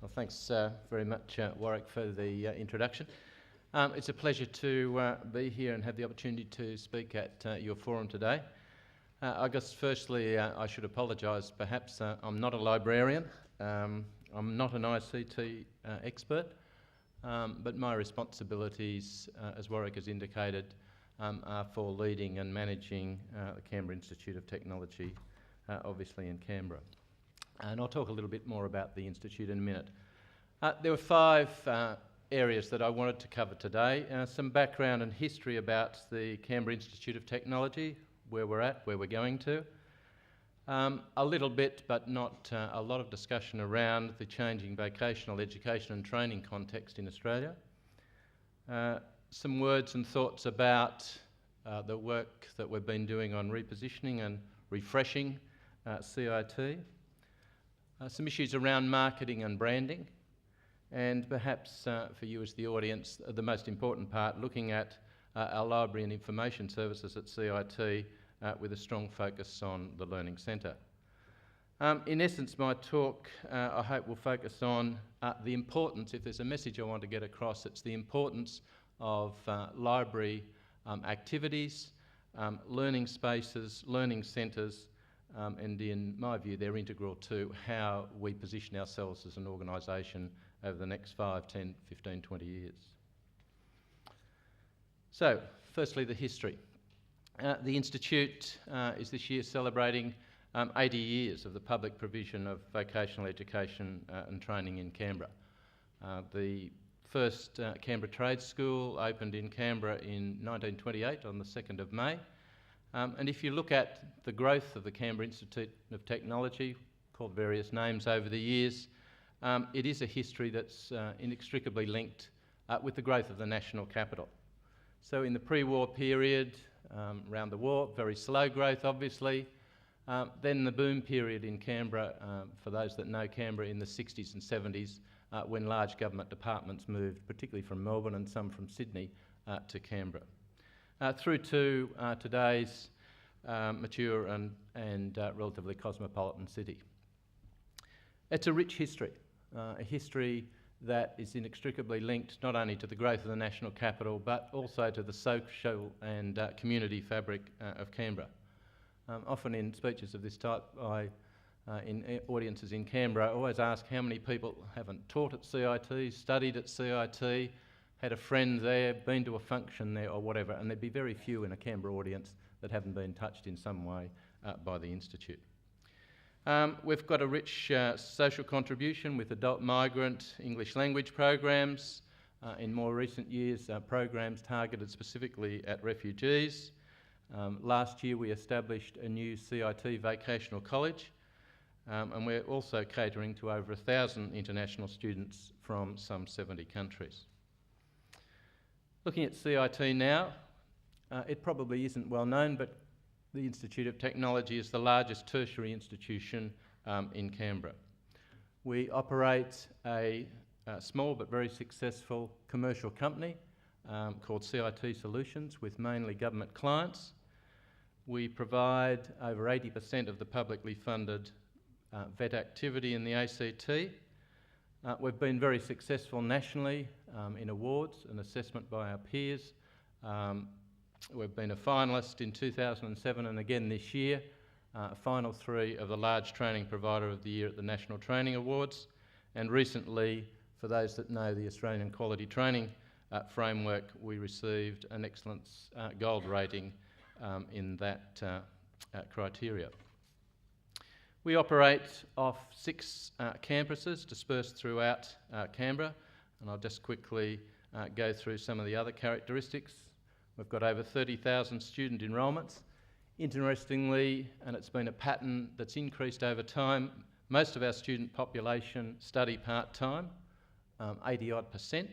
Well, thanks very much, Warwick, for the introduction. It's a pleasure to be here and have the opportunity to speak at your forum today. I guess firstly I should apologise, perhaps I'm not a librarian, I'm not an ICT expert, but my responsibilities, as Warwick has indicated, are for leading and managing the Canberra Institute of Technology, obviously in Canberra. And I'll talk a little bit more about the Institute in a minute. There were five areas that I wanted to cover today. Some background and history about the Canberra Institute of Technology, where we're at, where we're going to. A little bit, but not a lot of discussion around the changing vocational education and training context in Australia. Some words and thoughts about the work that we've been doing on repositioning and refreshing CIT. Some issues around marketing and branding, and perhaps for you as the audience, the most important part, looking at our library and information services at CIT with a strong focus on the Learning Centre. In essence, my talk, I hope, will focus on the importance, if there's a message I want to get across, it's the importance of library activities, learning spaces, learning centres, and in my view they're integral to how we position ourselves as an organisation over the next 5, 10, 15, 20 years. So, firstly the history. The Institute is this year celebrating 80 years of the public provision of vocational education and training in Canberra. The first Canberra Trade School opened in Canberra in 1928 on the 2nd of May. And if you look at the growth of the Canberra Institute of Technology, called various names over the years, it is a history that's inextricably linked with the growth of the national capital. So in the pre-war period, around the war, very slow growth obviously. Then the boom period in Canberra, for those that know Canberra, in the 60s and 70s, when large government departments moved, particularly from Melbourne and some from Sydney, to Canberra. Through to today's mature and relatively cosmopolitan city. It's a rich history, a history that is inextricably linked not only to the growth of the national capital but also to the social and community fabric of Canberra. Often in speeches of this type, in audiences in Canberra, I always ask how many people haven't taught at CIT, studied at CIT, had a friend there, been to a function there or whatever, and there'd be very few in a Canberra audience that haven't been touched in some way by the Institute. We've got a rich social contribution with adult migrant English language programs. In more recent years, programs targeted specifically at refugees. Last year we established a new CIT vocational college, and we're also catering to over 1,000 international students from some 70 countries. Looking at CIT now, it probably isn't well known, but the Institute of Technology is the largest tertiary institution in Canberra. We operate a small but very successful commercial company called CIT Solutions with mainly government clients. We provide over 80% of the publicly funded VET activity in the ACT. We've been very successful nationally in awards and assessment by our peers. We've been a finalist in 2007 and again this year, final 3 of the Large Training Provider of the Year at the National Training Awards, and recently, for those that know the Australian Quality Training Framework, we received an Excellence Gold rating in that criteria. We operate off 6 campuses dispersed throughout Canberra, and I'll just quickly go through some of the other characteristics. We've got over 30,000 student enrolments. Interestingly, and it's been a pattern that's increased over time, most of our student population study part-time, 80-odd%.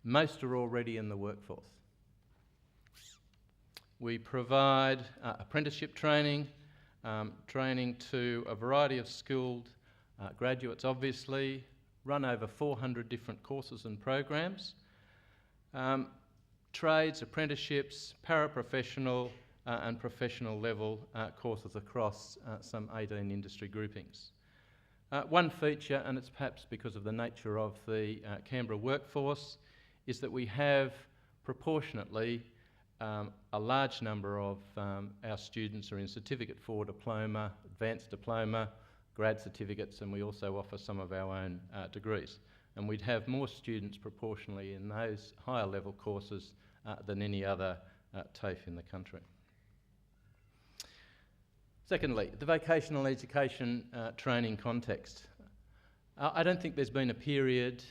Most are already in the workforce. We provide apprenticeship training, training to a variety of skilled graduates, obviously, run over 400 different courses and programs. Trades, apprenticeships, paraprofessional and professional level courses across some 18 industry groupings. One feature, and it's perhaps because of the nature of the Canberra workforce, is that we have proportionately a large number of our students are in certificate 4 diploma, advanced diploma, grad certificates, and we also offer some of our own degrees. And we'd have more students proportionally in those higher level courses than any other TAFE in the country. Secondly, the vocational education training context. I don't think there's been a period,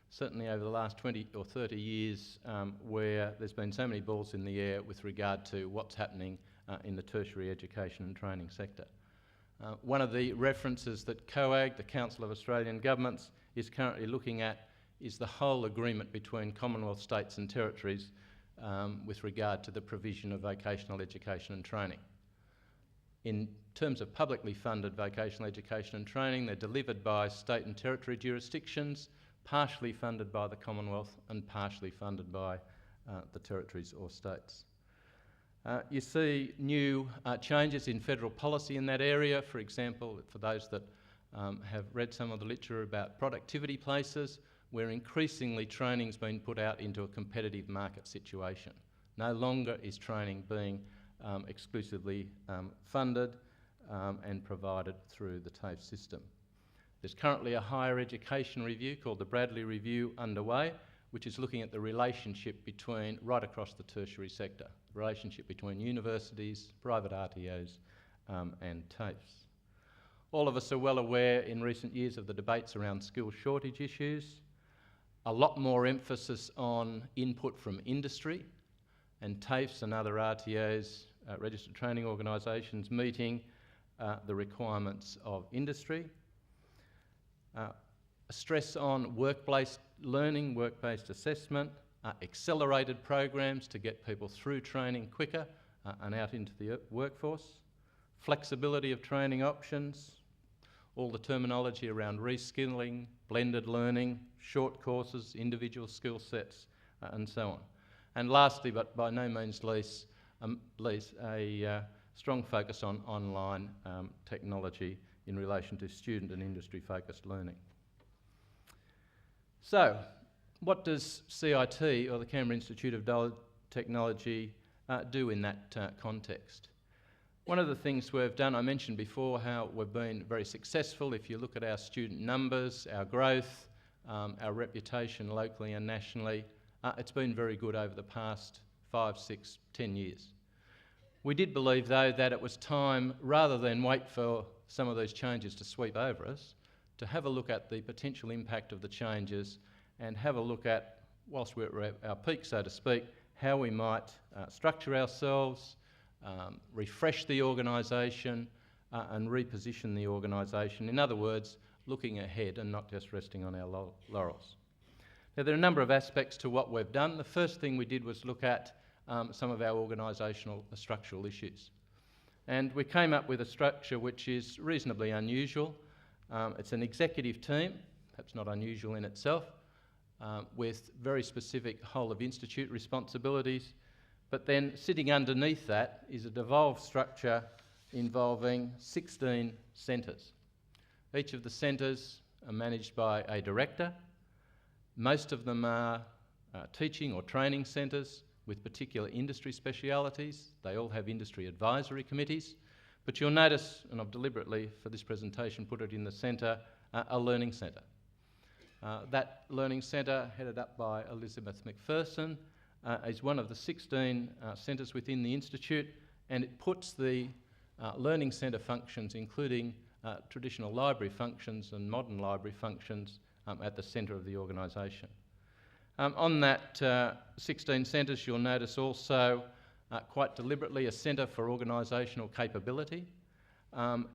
certainly over the last 20 or 30 years, where there's been so many balls in the air with regard to what's happening in the tertiary education and training sector. One of the references that COAG, the Council of Australian Governments, is currently looking at is the whole agreement between Commonwealth states and territories with regard to the provision of vocational education and training. In terms of publicly funded vocational education and training, they're delivered by state and territory jurisdictions, partially funded by the Commonwealth and partially funded by the territories or states. You see new changes in federal policy in that area. For example, for those that have read some of the literature about productivity places, where increasingly training's been put out into a competitive market situation. No longer is training being exclusively funded and provided through the TAFE system. There's currently a higher education review called the Bradley Review underway, which is looking at the relationship between, right across the tertiary sector, the relationship between universities, private RTOs and TAFEs. All of us are well aware in recent years of the debates around skill shortage issues, a lot more emphasis on input from industry, and TAFEs and other RTOs, registered training organisations, meeting the requirements of industry. A stress on work-based learning, work-based assessment, accelerated programs to get people through training quicker and out into the workforce, flexibility of training options, all the terminology around reskilling, blended learning, short courses, individual skill sets, and so on. And lastly, but by no means least, a strong focus on online technology in relation to student and industry-focused learning. So, what does CIT, or the Canberra Institute of Technology, do in that context? One of the things we've done, I mentioned before how we've been very successful. If you look at our student numbers, our growth, our reputation locally and nationally, it's been very good over the past 5, 6, 10 years. We did believe, though, that it was time, rather than wait for some of these changes to sweep over us, to have a look at the potential impact of the changes and have a look at, whilst we're at our peak, so to speak, how we might structure ourselves, refresh the organisation and reposition the organisation. In other words, looking ahead and not just resting on our laurels. Now, there are a number of aspects to what we've done. The first thing we did was look at some of our organisational structural issues. And we came up with a structure which is reasonably unusual. It's an executive team, perhaps not unusual in itself, with very specific whole of institute responsibilities. But then sitting underneath that is a devolved structure involving 16 centres. Each of the centres are managed by a director. Most of them are teaching or training centres with particular industry specialities. They all have industry advisory committees. But you'll notice, and I've deliberately for this presentation put it in the centre, a learning centre. That learning centre, headed up by Elizabeth McPherson, is one of the 16 centres within the Institute, and it puts the learning centre functions, including traditional library functions and modern library functions, at the centre of the organisation. On that 16 centres, you'll notice also quite deliberately a centre for organisational capability.